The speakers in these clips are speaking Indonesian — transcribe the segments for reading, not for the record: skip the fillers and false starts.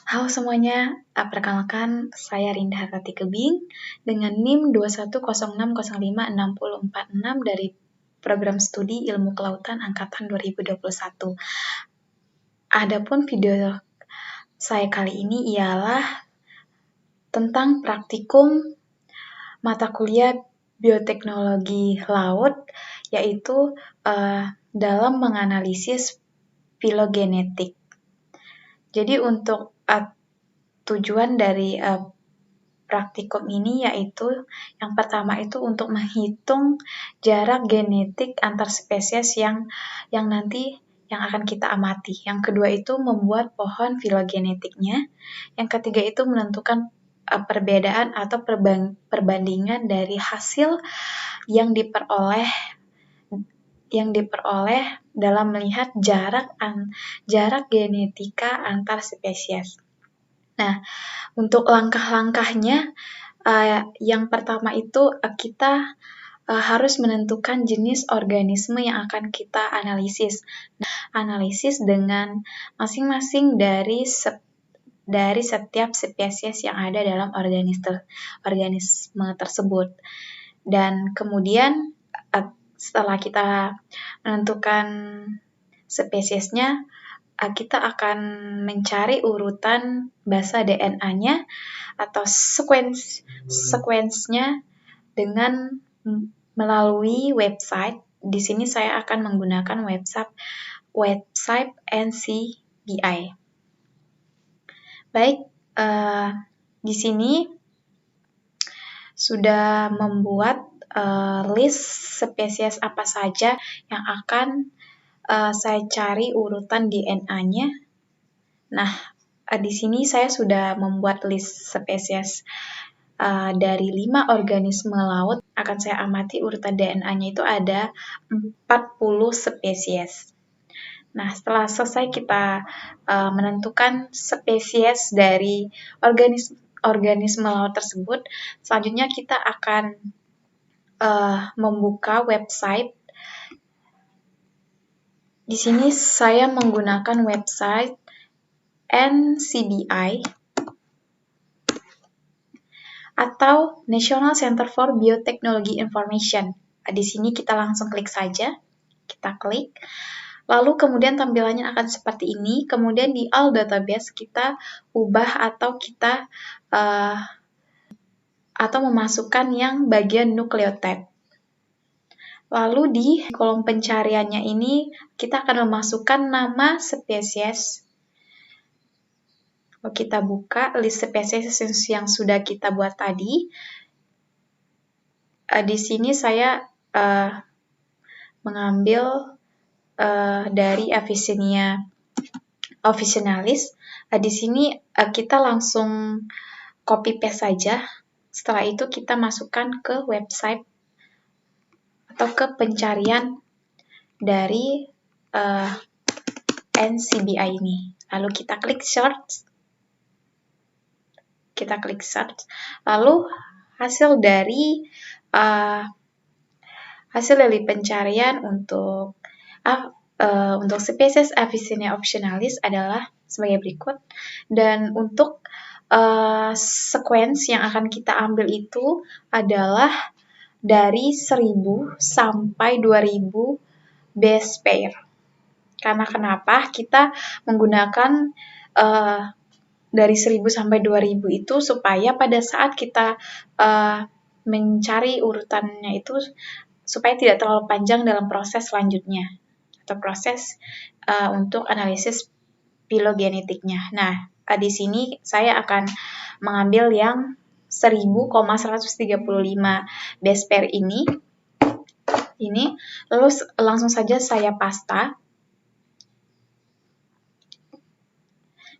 Halo semuanya, perkenalkan saya Rinda Hartati Kebing dengan NIM 210605646 dari Program Studi Ilmu Kelautan Angkatan 2021. Adapun video saya kali ini ialah tentang praktikum mata kuliah bioteknologi laut, yaitu dalam menganalisis filogenetik. Jadi untuk tujuan dari praktikum ini yaitu yang pertama itu untuk menghitung jarak genetik antar spesies yang nanti yang akan kita amati. Yang kedua itu membuat pohon filogenetiknya. Yang ketiga itu menentukan perbedaan atau perbandingan dari hasil yang diperoleh dalam melihat jarak genetika antar spesies. Nah, untuk langkah-langkahnya, yang pertama itu kita harus menentukan jenis organisme yang akan kita analisis. Nah, analisis dengan masing-masing dari setiap spesies yang ada dalam organisme tersebut. Dan kemudian setelah kita menentukan spesiesnya, kita akan mencari urutan basa DNA-nya atau sequence-nya dengan melalui website. Di sini saya akan menggunakan website NCBI. Baik, di sini sudah membuat list spesies apa saja yang akan saya cari urutan DNA-nya. Nah, di sini saya sudah membuat list spesies dari 5 organisme laut. Akan saya amati urutan DNA-nya itu ada 40 spesies. Nah, setelah selesai kita menentukan spesies dari organisme laut tersebut, selanjutnya kita akan membuka website. Di sini saya menggunakan website NCBI atau National Center for Biotechnology Information. Di sini kita langsung klik saja. Kita klik. Lalu kemudian tampilannya akan seperti ini. Kemudian di all database kita ubah atau kita atau memasukkan yang bagian nukleotide. Lalu di kolom pencariannya ini kita akan memasukkan nama spesies. Lalu kita buka list spesies yang sudah kita buat tadi. Di sini saya mengambil dari Avicennia officinalis. Di sini kita langsung copy paste saja. Setelah itu kita masukkan ke website atau ke pencarian dari NCBI ini. Lalu kita klik search. Lalu hasil dari pencarian untuk spesies Avicennia officinalis adalah sebagai berikut. Dan untuk sequence yang akan kita ambil itu adalah dari 1000 sampai 2000 base pair. Karena kenapa? Kita menggunakan dari 1000 sampai 2000 itu supaya pada saat kita mencari urutannya itu supaya tidak terlalu panjang dalam proses selanjutnya atau proses untuk analisis filogenetiknya. Nah, di sini saya akan mengambil yang 1000,135 base pair ini, lalu langsung saja saya pasta.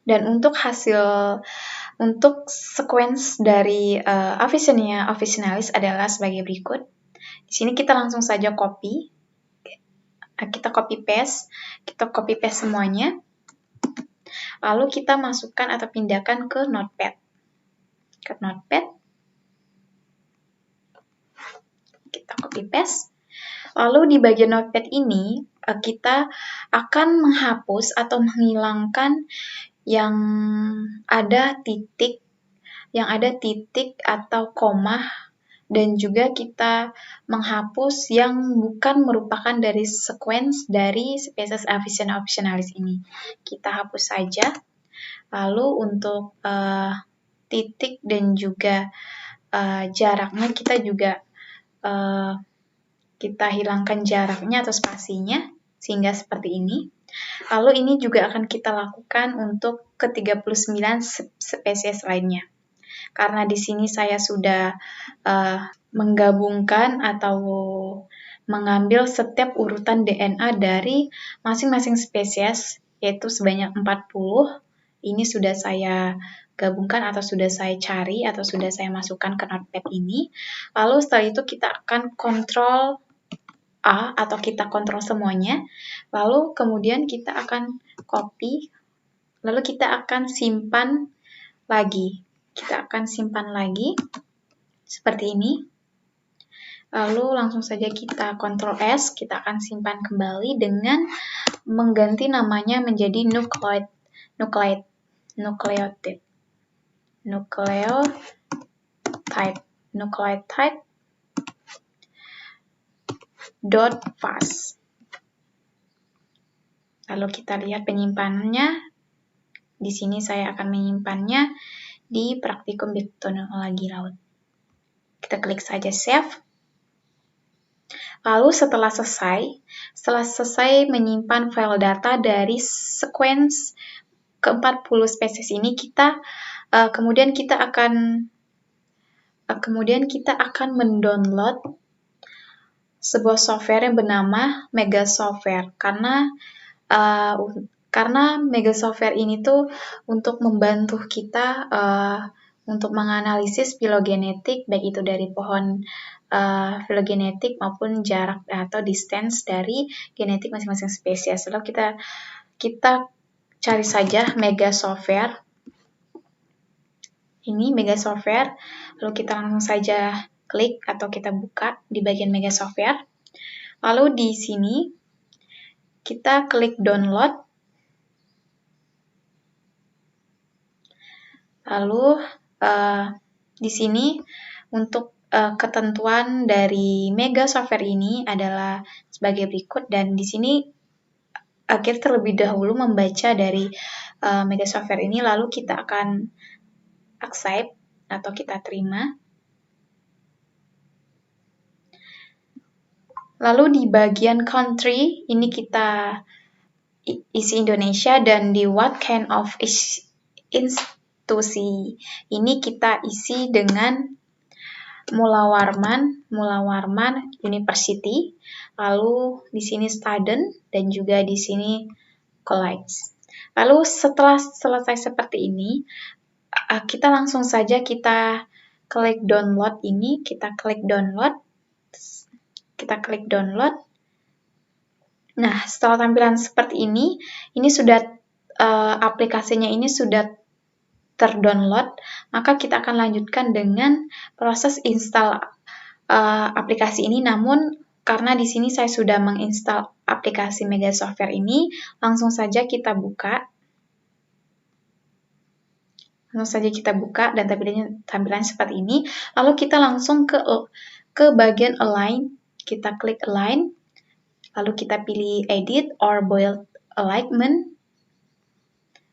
Dan untuk sequence dari Avicennia officinalis adalah sebagai berikut. Di sini kita langsung saja copy. Kita copy paste semuanya. Lalu kita masukkan atau pindahkan ke Notepad. Kita copy paste. Lalu di bagian Notepad ini kita akan menghapus atau menghilangkan yang ada titik atau koma, dan juga kita menghapus yang bukan merupakan dari sequence dari spesies Avicenna officinalis ini. Kita hapus saja. Lalu untuk titik dan juga jaraknya kita juga kita hilangkan jaraknya atau spasinya sehingga seperti ini. Lalu ini juga akan kita lakukan untuk ke-39 spesies lainnya. Karena di sini saya sudah menggabungkan atau mengambil setiap urutan DNA dari masing-masing spesies, yaitu sebanyak 40. Ini sudah saya gabungkan atau sudah saya cari atau sudah saya masukkan ke notepad ini. Lalu setelah itu kita akan kontrol A atau kita kontrol semuanya. Lalu kemudian kita akan copy, lalu kita akan simpan lagi. Kita akan simpan lagi seperti ini. Lalu langsung saja kita Ctrl S, kita akan simpan kembali dengan mengganti namanya menjadi nucleotide .fast. Lalu kita lihat penyimpanannya. Di sini saya akan menyimpannya di Praktikum Teknologi Laut. Kita klik saja save. Lalu setelah selesai menyimpan file data dari sequence ke-40 spesies ini, kemudian kita akan mendownload sebuah software yang bernama Megasoftware, karena Megasoftware ini tuh untuk membantu kita untuk menganalisis filogenetik, baik itu dari pohon filogenetik maupun jarak atau distance dari genetik masing-masing spesies. Lalu kita cari saja Megasoftware. Ini Megasoftware. Lalu kita langsung saja klik atau kita buka di bagian Megasoftware. Lalu di sini kita klik download. Lalu di sini untuk ketentuan dari Megasoftware ini adalah sebagai berikut, dan di sini kita terlebih dahulu membaca dari Megasoftware ini, lalu kita akan accept atau kita terima. Lalu di bagian country ini kita isi Indonesia, dan di what kind of institusi ini kita isi dengan Mula Warman University. Lalu di sini student dan juga di sini college. Lalu setelah selesai seperti ini, kita langsung saja kita klik download ini, kita klik download. Nah, setelah tampilan seperti ini sudah aplikasinya ini sudah terdownload, maka kita akan lanjutkan dengan proses install aplikasi ini. Namun karena di sini saya sudah menginstal aplikasi Megasoftware ini, langsung saja kita buka. Dan tampilannya seperti ini. Lalu kita langsung ke bagian align, kita klik align, lalu kita pilih edit or build alignment.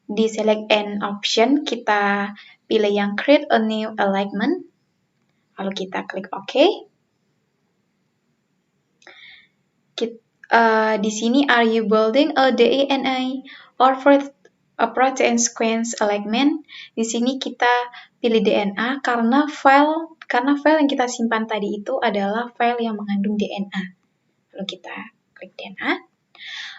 Di select an option, kita pilih yang create a new alignment, lalu kita klik OK. Di sini, are you building a DNA or a protein sequence alignment? Di sini kita pilih DNA karena file yang kita simpan tadi itu adalah file yang mengandung DNA. Lalu kita klik DNA.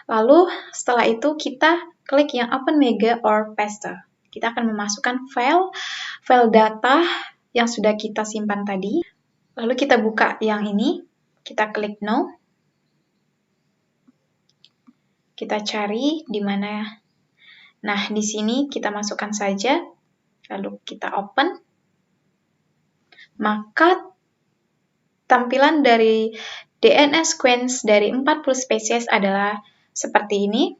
Lalu setelah itu kita klik yang Open Mega or Paste. Kita akan memasukkan file data yang sudah kita simpan tadi. Lalu kita buka yang ini, kita klik No. Kita cari di mana. Nah, di sini kita masukkan saja. Lalu kita open. Maka tampilan dari DNA sequence dari 40 spesies adalah seperti ini.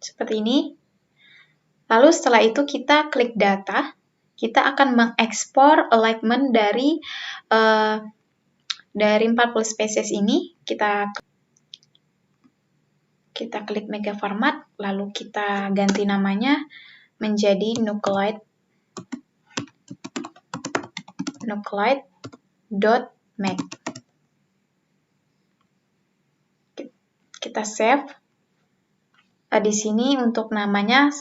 seperti ini. Lalu setelah itu kita klik data, kita akan mengekspor alignment dari 40 spesies ini. Kita klik mega format, lalu kita ganti namanya menjadi nucleoid.map. Kita save. Di sini untuk namanya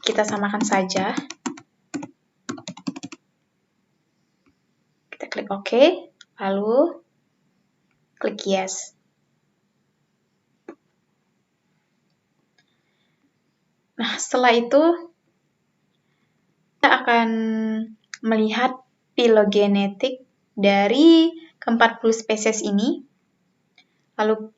kita samakan saja. Kita klik OK, lalu klik yes. Nah, setelah itu kita akan melihat phylogenetik dari ke-40 spesies ini. Lalu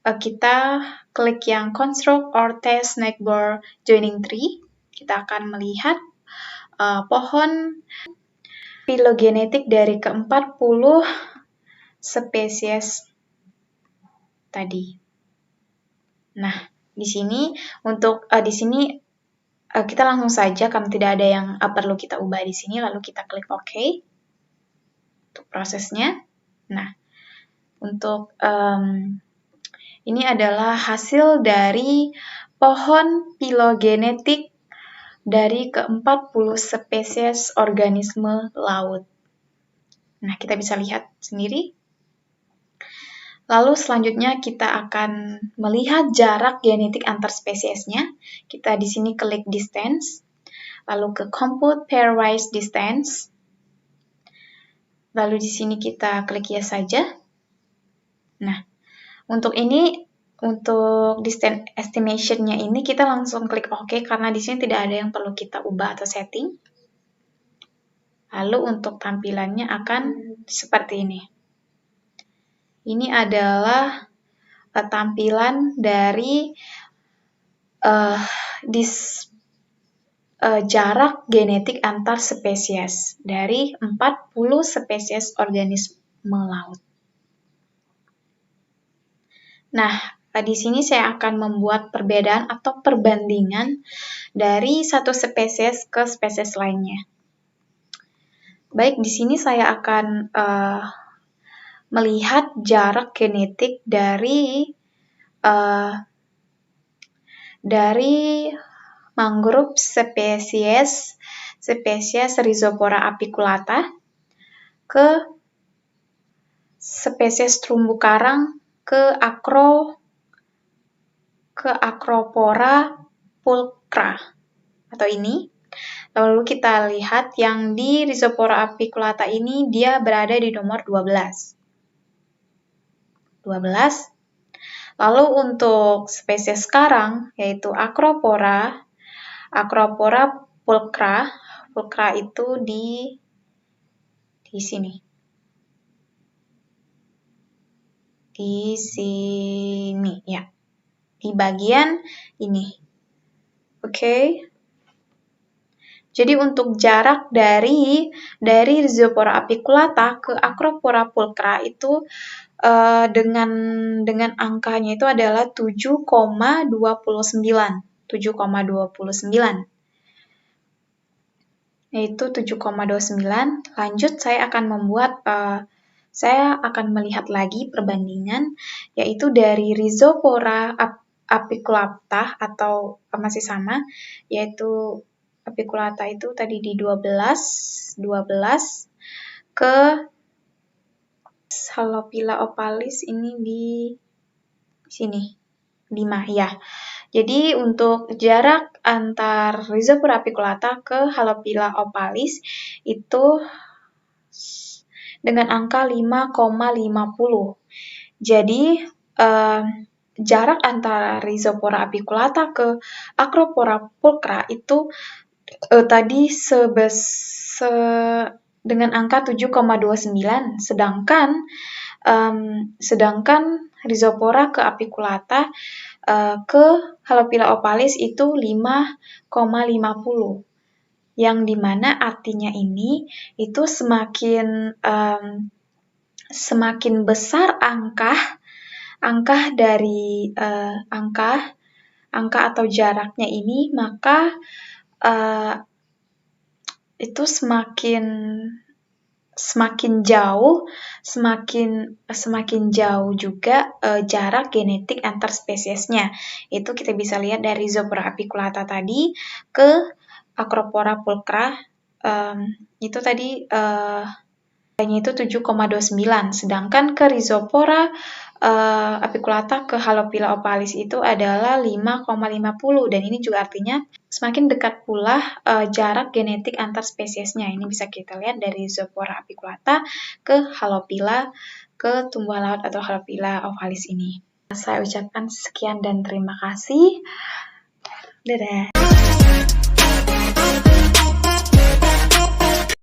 kita klik yang construct or test neighbor joining tree. Kita akan melihat pohon phylogenetik dari ke-40 spesies tadi. Nah, di sini kita langsung saja karena tidak ada yang perlu kita ubah di sini, lalu kita klik OK untuk prosesnya. Nah, untuk ini adalah hasil dari pohon phylogenetik dari ke-40 spesies organisme laut. Nah, kita bisa lihat sendiri. Lalu selanjutnya kita akan melihat jarak genetik antar spesiesnya. Kita di sini klik distance, lalu ke compute pairwise distance. Lalu di sini kita klik yes saja. Nah, untuk distance estimation-nya ini kita langsung klik OK karena di sini tidak ada yang perlu kita ubah atau setting. Lalu untuk tampilannya akan seperti ini. Ini adalah tampilan dari jarak genetik antar spesies dari 40 spesies organisme laut. Nah, di sini saya akan membuat perbedaan atau perbandingan dari satu spesies ke spesies lainnya. Baik, di sini saya akan melihat jarak genetik dari mangrove spesies Rhizopora apiculata ke spesies terumbu karang ke Acropora pulchra atau ini. Lalu kita lihat yang di Rhizopora apiculata ini dia berada di nomor 12. Lalu untuk spesies sekarang yaitu Acropora pulchra itu di sini. Di sini ya. Di bagian ini. Oke. Jadi untuk jarak dari Rhizopora apiculata ke Acropora pulchra itu dengan angkanya itu adalah 7,29. Yaitu 7,29. Lanjut saya akan melihat lagi perbandingan yaitu dari Rhizopora apiculata atau masih sama yaitu apiculata itu tadi di 12 ke Halophila opalis ini di sini 5 ya. Jadi untuk jarak antar Rhizopora apiculata ke Halophila opalis itu dengan angka 5,50. Jadi jarak antara Rhizopora apiculata ke Acropora pulchra itu tadi dengan angka 7,29, sedangkan Rhizopora ke apiculata ke Halophila opalis itu 5,50. Yang dimana artinya ini itu semakin besar angka dari angka atau jaraknya ini, maka itu semakin jauh juga jarak genetik antar spesiesnya. Itu kita bisa lihat dari Zoophora apiculata tadi ke Acropora pulchra, itu tadi nilainya itu 7,29, sedangkan ke Rhizophora apiculata ke Halophila opalis itu adalah 5,50, dan ini juga artinya semakin dekat pula jarak genetik antar spesiesnya. Ini bisa kita lihat dari Zoophora apiculata ke Halophila, ke tumbuhan laut atau Halophila opalis ini. Saya ucapkan sekian dan terima kasih. Dadah.